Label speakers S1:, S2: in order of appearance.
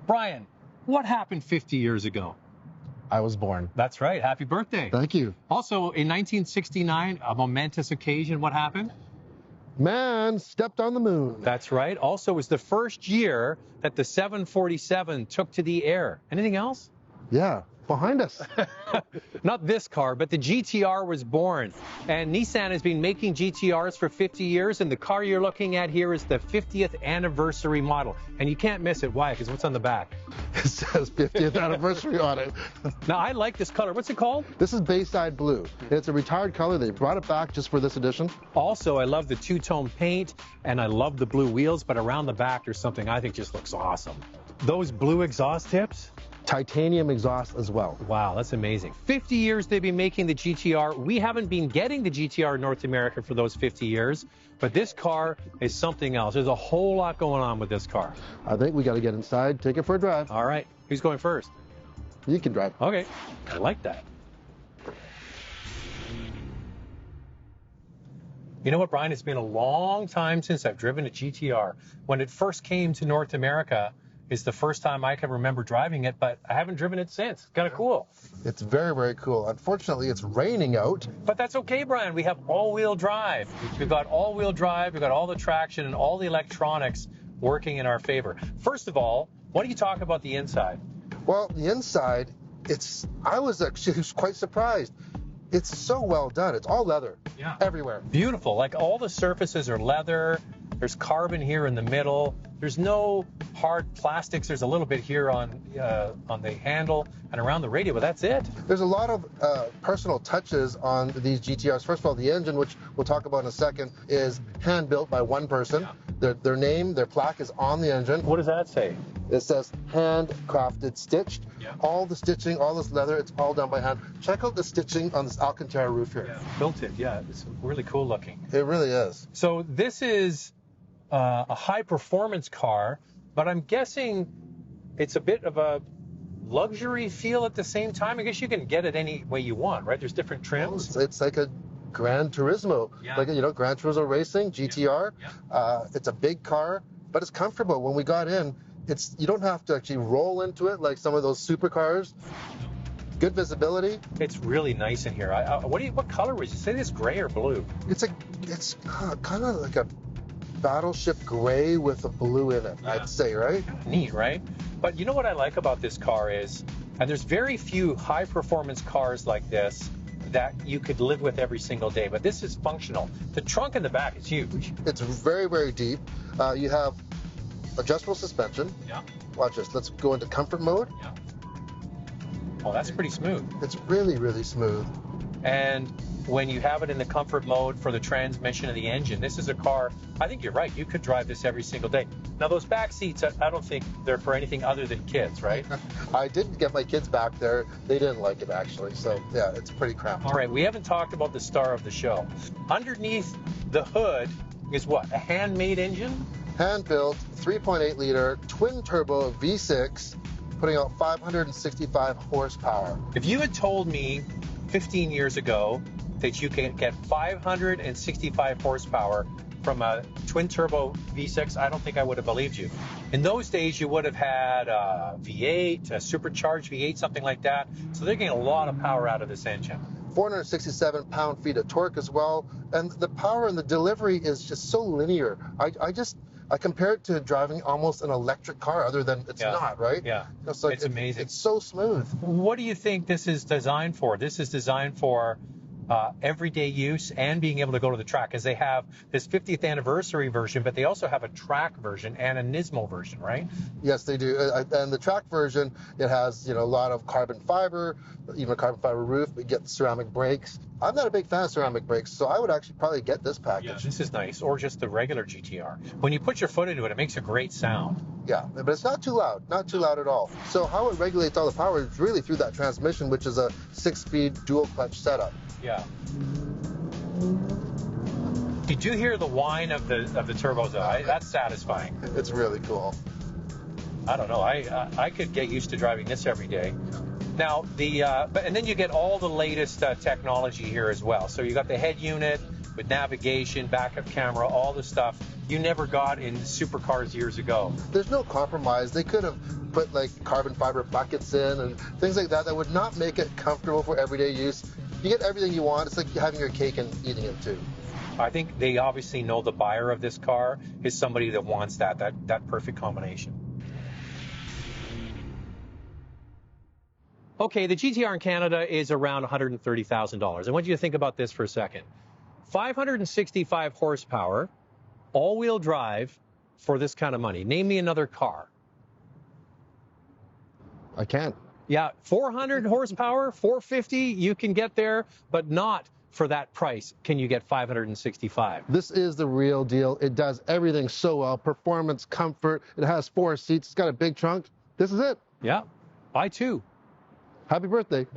S1: Brian, what happened 50 years ago?
S2: I was born.
S1: That's right. Happy birthday.
S2: Thank you.
S1: Also, in 1969, a momentous occasion, what happened?
S2: Man stepped on the moon.
S1: That's right. Also, it was the first year that the 747 took to the air. Anything else?
S2: Yeah, behind us.
S1: Not this car, but the GT-R was born. And Nissan has been making GT-Rs for 50 years, and the car you're looking at here is the 50th anniversary model. And you can't miss it. Why? Because what's on the back?
S2: It says 50th anniversary on it.
S1: Now, I like this color. What's it called?
S2: This is Bayside Blue. It's a retired color. They brought it back just for this edition.
S1: Also, I love the two-tone paint, and I love the blue wheels, but around the back, there's something I think just looks awesome. Those blue exhaust tips?
S2: Titanium exhaust as well.
S1: Wow, that's amazing. 50 years they've been making the GT-R. We haven't been getting the GT-R in North America for those 50 years, but this car is something else. There's a whole lot going on with this car.
S2: I think we got to get inside, take it for a drive.
S1: All right, who's going first?
S2: You can drive.
S1: Okay, I like that. You know what, Brian? It's been a long time since I've driven a GT-R. When it first came to North America, it's the first time I can remember driving it, but I haven't driven it since. Kind of cool.
S2: It's very, very cool. Unfortunately, it's raining out.
S1: But that's okay, Brian. We have all-wheel drive. We've got all-wheel drive. We've got all the traction and all the electronics working in our favor. First of all, why don't you talk about the inside?
S2: Well, the inside, I was actually quite surprised. It's so well done. It's all leather.
S1: Yeah.
S2: Everywhere.
S1: Beautiful. Like all the surfaces are leather. There's carbon here in the middle. There's no hard plastics. There's a little bit here on the handle and around the radio, but that's it.
S2: There's a lot of personal touches on these GT-Rs. First of all, the engine, which we'll talk about in a second, is hand-built by one person. Yeah. Their name, their plaque is on the engine.
S1: What does that say?
S2: It says handcrafted, stitched. Yeah. All the stitching, all this leather, it's all done by hand. Check out the stitching on this Alcantara roof here.
S1: Yeah. Built it, yeah. It's really cool looking.
S2: It really is.
S1: So this is a high-performance car, but I'm guessing it's a bit of a luxury feel at the same time. I guess you can get it any way you want, right? There's different trims.
S2: It's like a Gran Turismo, yeah. Like, Gran Turismo Racing, GT-R. Yeah. It's a big car, but it's comfortable. When we got in, you don't have to actually roll into it like some of those supercars. Good visibility. It's really nice in here. What color was you say? This gray or blue? It's kind of like a battleship gray with a blue in it, yeah. I'd say, right? Neat, right? But you know what I like about this car is, and there's very few high-performance cars like this that you could live with every single day, but this is functional. The trunk in the back is huge. It's very, very deep. You have adjustable suspension. Yeah. Watch this. Let's go into comfort mode. Yeah. Oh, that's pretty smooth. It's really, really smooth. And when you have it in the comfort mode for the transmission and the engine, this is a car, I think you're right, you could drive this every single day. Now, those back seats, I don't think they're for anything other than kids, right? I did get my kids back there. They didn't like it, actually. So, yeah, it's pretty cramped. All right, we haven't talked about the star of the show. Underneath the hood is what, a handmade engine? Hand-built, 3.8-liter, twin-turbo V6, putting out 565 horsepower. If you had told me 15 years ago that you can get 565 horsepower from a twin-turbo V6, I don't think I would have believed you. In those days, you would have had a V8, a supercharged V8, something like that. So they're getting a lot of power out of this engine. 467 pound-feet of torque as well. And the power and the delivery is just so linear. I compare it to driving almost an electric car, other than it's not, right? Yeah, so it's amazing. It's so smooth. What do you think this is designed for? This is designed for everyday use and being able to go to the track, because they have this 50th anniversary version, but they also have a track version and a Nismo version, right? Yes, they do. And the track version, it has a lot of carbon fiber, even a carbon fiber roof. We get ceramic brakes. I'm not a big fan of ceramic brakes, so I would actually probably get this package. Yeah, this is nice, or just the regular GT-R. When you put your foot into it, it makes a great sound. Yeah, but it's not too loud, not too loud at all. So how it regulates all the power is really through that transmission, which is a 6-speed dual clutch setup. Yeah. Did you hear the whine of the turbos? That's satisfying. It's really cool. I don't know. I could get used to driving this every day. Now and then you get all the latest technology here as well. So you got the head unit,
S1: with navigation, backup camera, all the stuff you never got in supercars years ago.
S2: There's no compromise. They could have put like carbon fiber buckets in and things like that would not make it comfortable for everyday use. You get everything you want. It's like having your cake and eating it too.
S1: I think they obviously know the buyer of this car is somebody that wants that perfect combination. Okay, the GT-R in Canada is around $130,000. I want you to think about this for a second. 565 horsepower, all-wheel drive for this kind of money. Name me another car.
S2: I can't.
S1: Yeah, 400 horsepower, 450, you can get there, but not for that price can you get 565.
S2: This is the real deal. It does everything so well. Performance, comfort, it has 4 seats, it's got a big trunk. This is it.
S1: Yeah, I too.
S2: Happy birthday.